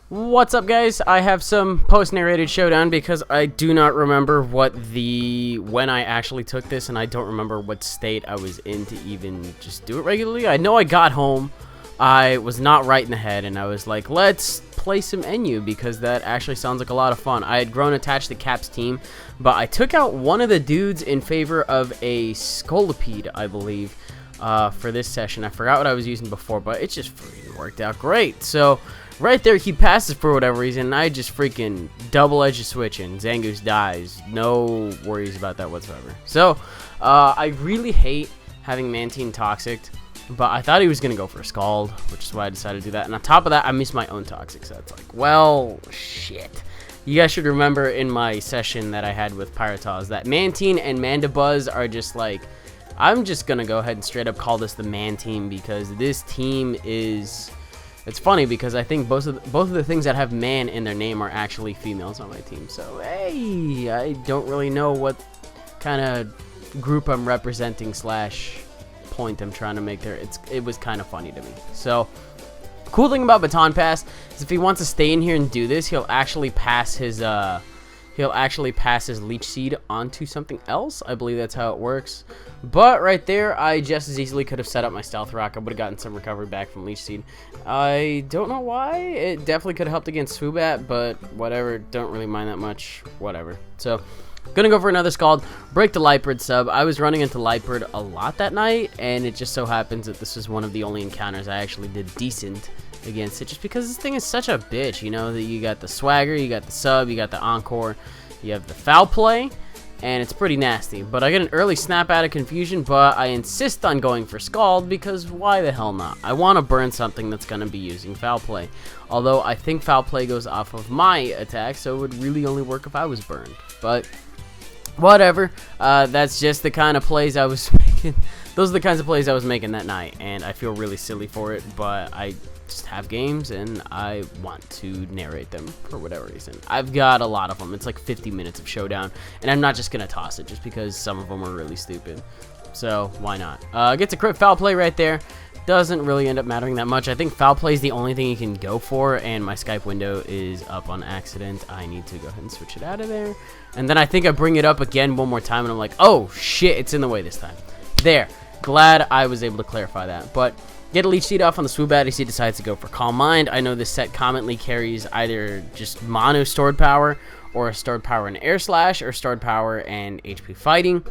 What's up, guys? I have some post-narrated Showdown because I do not remember when I actually took this, and I don't remember what state I was in to even just do it regularly. I know I got home, I was not right in the head, and I was like, let's play some NU because that actually sounds like a lot of fun. I had grown attached to Cap's team, but I took out one of the dudes in favor of a Scolipede, I believe, for this session. I forgot what I was using before, but it just freaking worked out great. So right there, he passes for whatever reason, and I just freaking double-edge switch, and Zangoose dies. No worries about that whatsoever. So, I really hate having Mantine Toxic, but I thought he was going to go for a Scald, which is why I decided to do that. And on top of that, I missed my own Toxic, so it's like, well, shit. You guys should remember in my session that I had with Pyrotoz that Mantine and Mandibuzz are just like, I'm just going to go ahead and straight up call this the Man team because this team is... It's funny because I think both of the things that have man in their name are actually females on my team. So, hey, I don't really know what kind of group I'm representing / point I'm trying to make there. It was kind of funny to me. So, cool thing about Baton Pass is if he wants to stay in here and do this, he'll actually pass his Leech Seed onto something else. I believe that's how it works. But right there, I just as easily could have set up my Stealth Rock. I would have gotten some recovery back from Leech Seed. I don't know why. It definitely could have helped against Swoobat, but whatever. Don't really mind that much. Whatever. So, gonna go for another Scald. Break the Lightbird sub. I was running into Lightbird a lot that night, and it just so happens that this was one of the only encounters I actually did decent against it, just because this thing is such a bitch. You know, that you got the Swagger, you got the sub, you got the Encore, you have the Foul Play, and it's pretty nasty. But I get an early snap out of confusion, but I insist on going for Scald because why the hell not? I want to burn something that's going to be using Foul Play. Although I think Foul Play goes off of my attack, so it would really only work if I was burned. But whatever. That's just the kind of plays I was making. Those are the kinds of plays I was making that night, and I feel really silly for it, but I just have games and I want to narrate them for whatever reason. I've got a lot of them. It's like 50 minutes of Showdown, and I'm not just going to toss it just because some of them are really stupid. So, why not? Gets a crit Foul Play right there. Doesn't really end up mattering that much. I think Foul Play is the only thing you can go for, and my Skype window is up on accident. I need to go ahead and switch it out of there. And then I think I bring it up again one more time, and I'm like, oh, shit, it's in the way this time. There. Glad I was able to clarify that. But get a Leech Seed off on the Swoobat as he decides to go for Calm Mind. I know this set commonly carries either just mono stored power, or a stored power and Air Slash, or stored power and HP Fighting.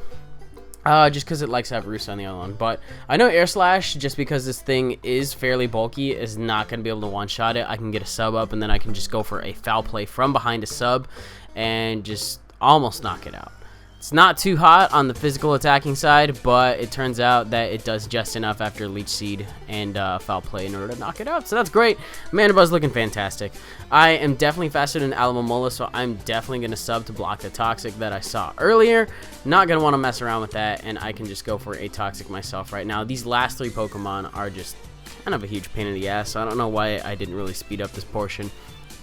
Just because it likes to have Roost on the other one. But I know Air Slash, just because this thing is fairly bulky, is not going to be able to one-shot it. I can get a sub up, and then I can just go for a Foul Play from behind a sub, and just almost knock it out. It's not too hot on the physical attacking side, but it turns out that it does just enough after Leech Seed and Foul Play in order to knock it out. So that's great. Mandibuzz looking fantastic. I am definitely faster than Alamomola, so I'm definitely going to sub to block the Toxic that I saw earlier. Not going to want to mess around with that, and I can just go for a Toxic myself right now. These last three Pokemon are just kind of a huge pain in the ass, so I don't know why I didn't really speed up this portion.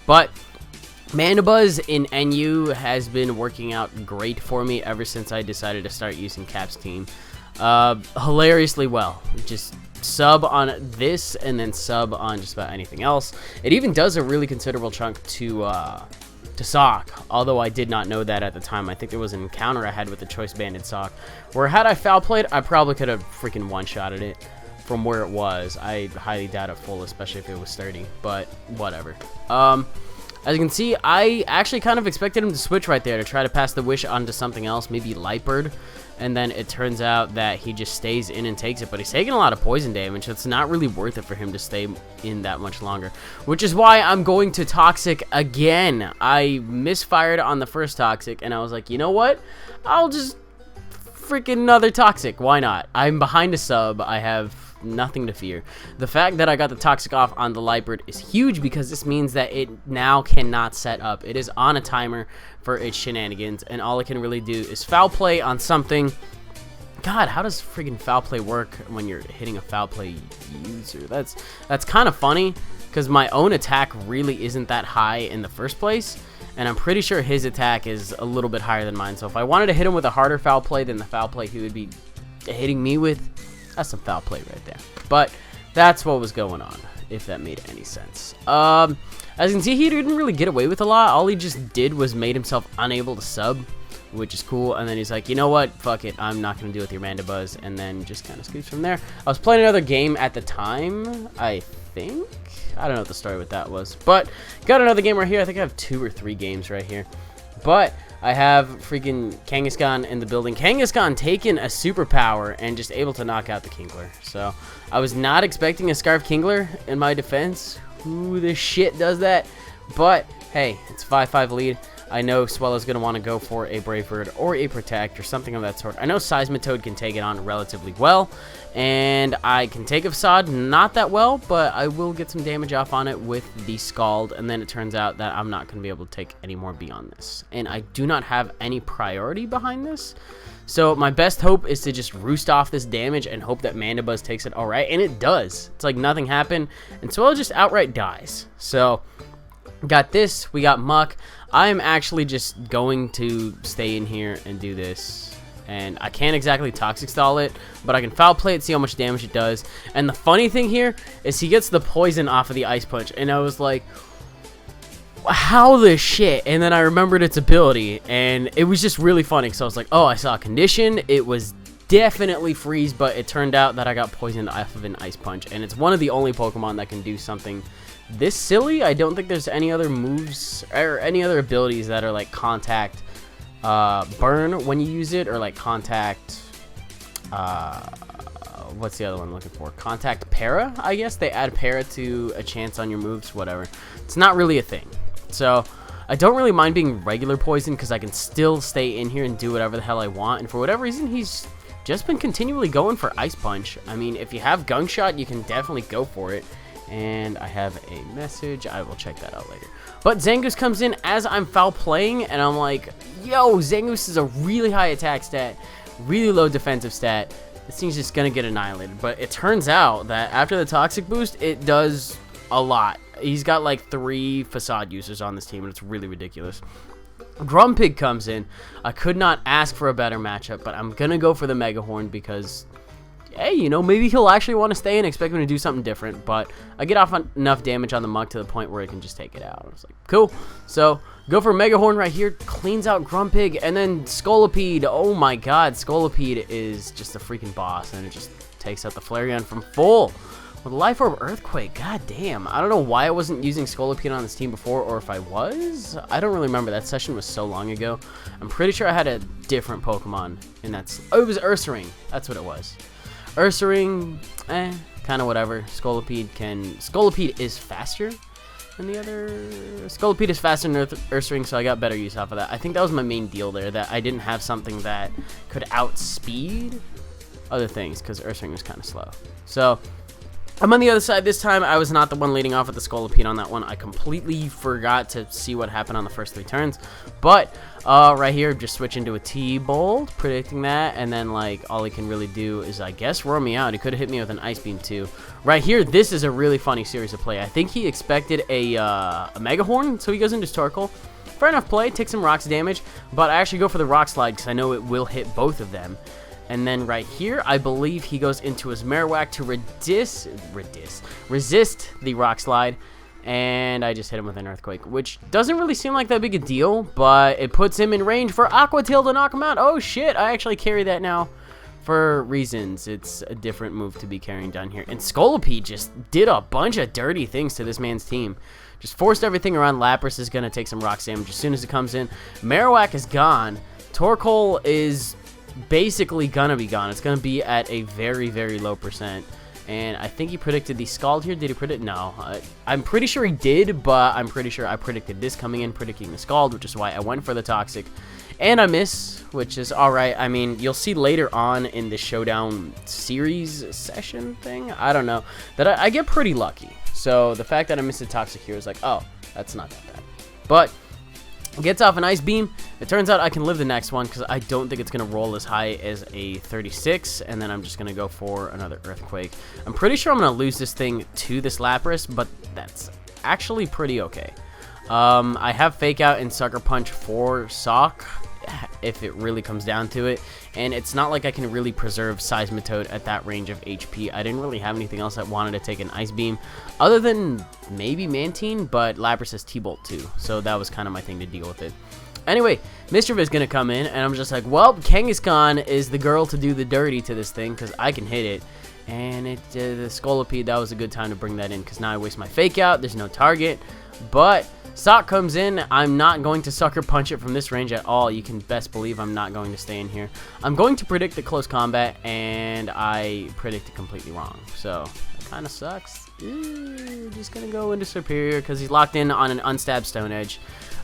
But Mandibuzz in NU has been working out great for me ever since I decided to start using Cap's team. Hilariously well. Just sub on this and then sub on just about anything else. It even does a really considerable chunk to Sock, although I did not know that at the time. I think there was an encounter I had with the Choice Banded Sock, where had I Foul Played, I probably could have freaking one-shotted it from where it was. I highly doubt it full, especially if it was sturdy, but whatever. As you can see, I actually kind of expected him to switch right there to try to pass the Wish onto something else, maybe Lightbird, and then it turns out that he just stays in and takes it, but he's taking a lot of poison damage, so it's not really worth it for him to stay in that much longer, which is why I'm going to Toxic again. I misfired on the first Toxic, and I was like, you know what? I'll just freaking another Toxic. Why not? I'm behind a sub. I have nothing to fear. The fact that I got the Toxic off on the Lightbird is huge because this means that it now cannot set up. It is on a timer for its shenanigans, and all it can really do is Foul Play on something. God, how does friggin' Foul Play work when you're hitting a Foul Play user? That's kind of funny because my own attack really isn't that high in the first place, and I'm pretty sure his attack is a little bit higher than mine. So if I wanted to hit him with a harder Foul Play than the Foul Play he would be hitting me with, that's some Foul Play right there. But that's what was going on. if that made any sense. As you can see, he didn't really get away with a lot. All he just did was made himself unable to sub, which is cool. And then he's like, you know what? Fuck it. I'm not going to deal with your Mandibuzz. And then just kind of scoops from there. I was playing another game at the time, I think. I don't know what the story with that was. But got another game right here. I think I have 2 or 3 games right here. But I have freaking Kangaskhan in the building. Kangaskhan taking a superpower and just able to knock out the Kingler. So I was not expecting a Scarf Kingler in my defense. Who the shit does that? But hey, it's 5-5 lead. I know Swellow's going to want to go for a Brave Bird or a Protect or something of that sort. I know Seismitoad can take it on relatively well. And I can take a Facade not that well, but I will get some damage off on it with the Scald. And then it turns out that I'm not going to be able to take any more beyond this. And I do not have any priority behind this. So my best hope is to just roost off this damage and hope that Mandibuzz takes it alright. And it does. It's like nothing happened. And Swellow just outright dies. So got this. We got Muck. I'm actually just going to stay in here and do this. And I can't exactly Toxic Stall it, but I can Foul Play it, see how much damage it does. And the funny thing here is he gets the poison off of the Ice Punch. And I was like, how the shit? And then I remembered its ability. And it was just really funny. So I was like, oh, I saw a condition. It was definitely freeze, but it turned out that I got poisoned off of an Ice Punch. And it's one of the only Pokemon that can do something this silly. I don't think there's any other moves or any other abilities that are like Contact burn when you use it, or like Contact what's the other one I'm looking for? Contact Para, I guess. They add Para to a chance on your moves, whatever. It's not really a thing. So I don't really mind being regular poison because I can still stay in here and do whatever the hell I want. And for whatever reason, he's just been continually going for Ice Punch. I mean, if you have Gunk Shot, you can definitely go for it. And I have a message. I will check that out later. But Zangoose comes in as I'm foul playing, and I'm like, yo, Zangoose is a really high attack stat, really low defensive stat. This thing's just going to get annihilated. But it turns out that after the Toxic boost, it does a lot. He's got like 3 Facade users on this team, and it's really ridiculous. Grumpig comes in. I could not ask for a better matchup, but I'm going to go for the Mega Horn because, hey, you know, maybe he'll actually want to stay and expect me to do something different. But I get off enough damage on the Muck to the point where it can just take it out. I was like, cool. So go for Mega Horn right here. Cleans out Grumpig. And then Scolipede. Oh my god. Scolipede is just a freaking boss. And it just takes out the Flareon from full. With Life Orb Earthquake. God damn. I don't know why I wasn't using Scolipede on this team before, or if I was. I don't really remember. That session was so long ago. I'm pretty sure I had a different Pokemon in that. Oh, it was Ursaring. That's what it was. Ursaring, kind of whatever. Scolipede is faster than the other. Scolipede is faster than Ursaring, so I got better use off of that. I think that was my main deal there, that I didn't have something that could outspeed other things, because Ursaring was kind of slow. So I'm on the other side this time. I was not the one leading off with the Scolipede on that one. I completely forgot to see what happened on the first 3 turns. But right here, just switch into a T-Bolt, predicting that. And then, like, all he can really do is, I guess, roar me out. He could have hit me with an Ice Beam, too. Right here, this is a really funny series of play. I think he expected a Mega Horn, so he goes into Torkoal. Fair enough play, takes some Rocks damage. But I actually go for the Rock Slide because I know it will hit both of them. And then right here, I believe he goes into his Marowak to resist the Rock Slide. And I just hit him with an Earthquake, which doesn't really seem like that big a deal, but it puts him in range for Aqua Tail to knock him out. Oh shit, I actually carry that now for reasons. It's a different move to be carrying down here. And Scolipede just did a bunch of dirty things to this man's team. Just forced everything around. Lapras is going to take some rock damage as soon as it comes in. Marowak is gone. Torkoal is basically gonna be gone. It's gonna be at a very, very low percent. And I think he predicted the Scald here. Did he predict? No. I'm pretty sure he did, but I'm pretty sure I predicted this coming in, predicting the Scald, which is why I went for the Toxic. And I miss, which is alright. I mean, you'll see later on in the Showdown series session thing, I don't know, that I get pretty lucky. So the fact that I missed the Toxic here is like, oh, that's not that bad. But gets off an Ice Beam. It turns out I can live the next one because I don't think it's going to roll as high as a 36. And then I'm just going to go for another Earthquake. I'm pretty sure I'm going to lose this thing to this Lapras, but that's actually pretty okay. I have Fake Out and Sucker Punch for Sock if it really comes down to it. And it's not like I can really preserve Seismitoad at that range of HP. I didn't really have anything else that wanted to take an Ice Beam other than maybe Mantine, but Lapras has T-Bolt too, so that was kind of my thing to deal with it. Anyway, Mischief is going to come in, and I'm just like, well, Kangaskhan is the girl to do the dirty to this thing, because I can hit it. And the Scolipede, that was a good time to bring that in, because now I waste my Fake Out, there's no target. But Sock comes in, I'm not going to Sucker Punch it from this range at all. You can best believe I'm not going to stay in here. I'm going to predict the close combat, and I predicted completely wrong. So, that kind of sucks. Just going to go into Superior, because he's locked in on an unstabbed Stone Edge.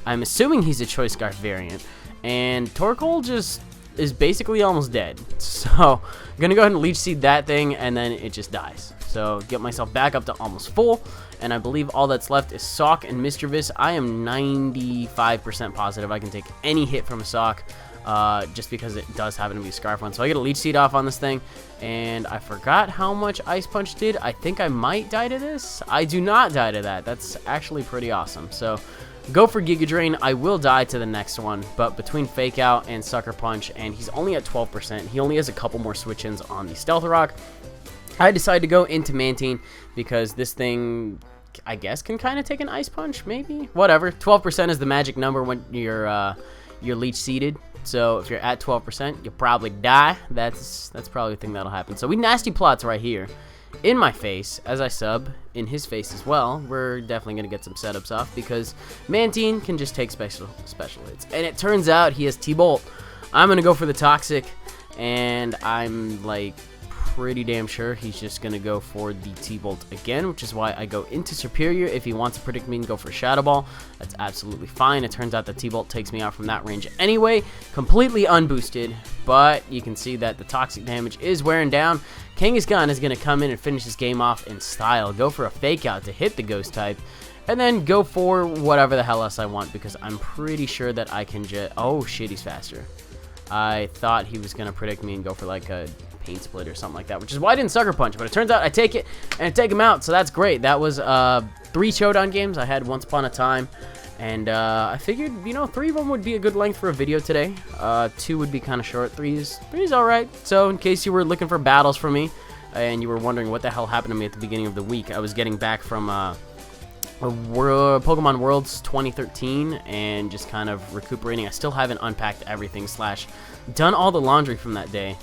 I'm assuming he's a Choice Scarf variant, and Torkoal just is basically almost dead. So I'm gonna go ahead and Leech Seed that thing, and then it just dies. So get myself back up to almost full, and I believe all that's left is Sock and Mischievous. I am 95% positive I can take any hit from a Sock, just because it does happen to be a Scarf one. So I get a Leech Seed off on this thing, and I forgot how much Ice Punch did. I think I might die to this. I do not die to that. That's actually pretty awesome. So go for Giga Drain. I will die to the next one, but between Fake Out and Sucker Punch, and he's only at 12%, he only has a couple more switch-ins on the Stealth Rock. I decided to go into Mantine because this thing, I guess, can kind of take an Ice Punch, maybe? Whatever. 12% is the magic number when you're Leech Seeded. So if you're at 12%, you'll probably die. That's probably the thing that'll happen. So we Nasty Plots right here in my face as I sub in his face as well. We're definitely going to get some setups off because Mantine can just take special hits. And it turns out he has T-Bolt. I'm going to go for the Toxic, and I'm like pretty damn sure he's just going to go for the T-Bolt again, which is why I go into Superior. If he wants to predict me and go for Shadow Ball, that's absolutely fine. It turns out the T-Bolt takes me out from that range anyway, completely unboosted, but you can see that the Toxic damage is wearing down. Kangaskhan is going to come in and finish this game off in style, go for a Fake Out to hit the Ghost type, and then go for whatever the hell else I want, because I'm pretty sure that I can just... Oh shit, he's faster. I thought he was going to predict me and go for like a Pain Split or something like that, which is why I didn't Sucker Punch, but it turns out I take it and I take him out, so that's great. That was 3 Showdown games I had once upon a time, and I figured, you know, 3 of them would be a good length for a video today. 2 would be kind of short. 3 is alright. So in case you were looking for battles from me and you were wondering what the hell happened to me at the beginning of the week, I was getting back from Pokemon Worlds 2013 and just kind of recuperating. I still haven't unpacked everything / done all the laundry from that day,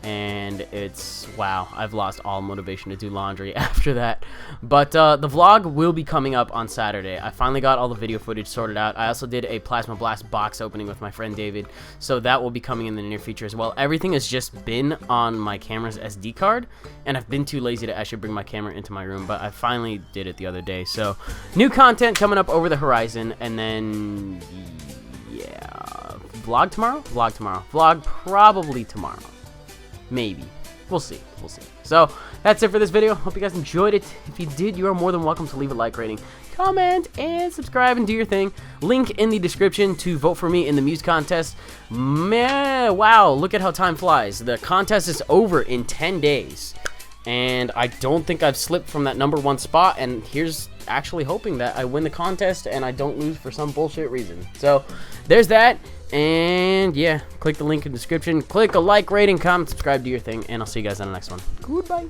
and it's, wow, I've lost all motivation to do laundry after that. But the vlog will be coming up on Saturday. I finally got all the video footage sorted out. I also did a Plasma Blast box opening with my friend David, so that will be coming in the near future as well. Everything has just been on my camera's SD card, and I've been too lazy to actually bring my camera into my room, but I finally did it the other day. So new content coming up over the horizon, and then, yeah, vlog tomorrow? Vlog probably tomorrow. Maybe. We'll see. So, that's it for this video. Hope you guys enjoyed it. If you did, you are more than welcome to leave a like rating, comment, and subscribe, and do your thing. Link in the description to vote for me in the Muse contest. Man, wow, look at how time flies. The contest is over in 10 days. And I don't think I've slipped from that #1 spot, and here's actually hoping that I win the contest and I don't lose for some bullshit reason. So, there's that. And yeah, click the link in the description, click a like, rating, comment, subscribe, do your thing, and I'll see you guys on the next one. Goodbye.